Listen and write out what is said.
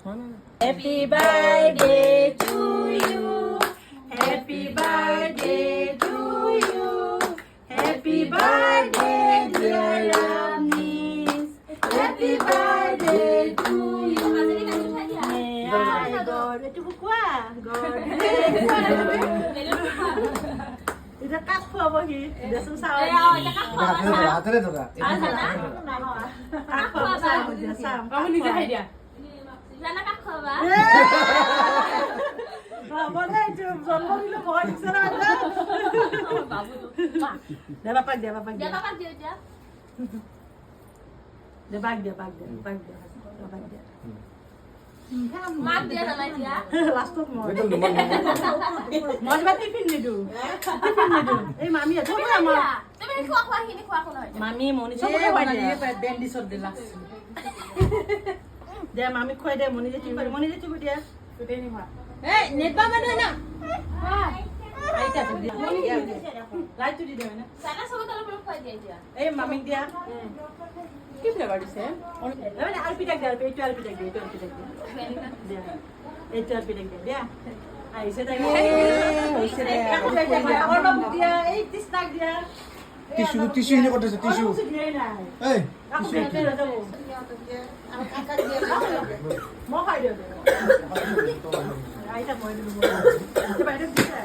Happy birthday to you. Happy birthday to you. Happy birthday dear Avnish. Happy birthday to you. May God itu buka. God. Itu kaku apa sih? Udah susah. হাতে ধরা Kamu nikah dia? Jana kak khaba. Boleh itu জন্ম দিলে ভয় দিছে না আজ Babu tuh. দে বাপাক দে বাপাক দে Dia apa dia aja? দে বাগ দে বাগ দে বাগ দে বাপাক দে Maaf dia sama dia. লাস্টত মই বাতি টিফিন নিদু টিফিন নিদু এই মামি আছে Tapi আমার dia. Tapi ini kuah ini kuah নহয়. মামি মনি সবকে খাই দে ডেন্ডিসর দিলা দে মামি খুৱাই দে মনি যে টিফিন মনি যে টিফিন দিয়া এই নেটবা মানে না আইতা তো দিয়া মনি দিয়া লাইট তো দি দে না Sana sama kalau belum kuah dia aja. এই মামিক দিয়া কি ফ্লেভার দিছে মানে আলপিটাক দে এইটো আলপিটাক দে এইটো আলপিটাক দে দিয়া এইটো আলপিটাক দে দিয়া আইছে তাই হইছে রে আমার বাবু দিয়া এই তিস্তাক দিয়া টিস্যু টিস্যু এনে করতেছে টিস্যু এই Aku belajar ada bu. Mau kaya dia. Aida mau dulu. Coba ada bisa.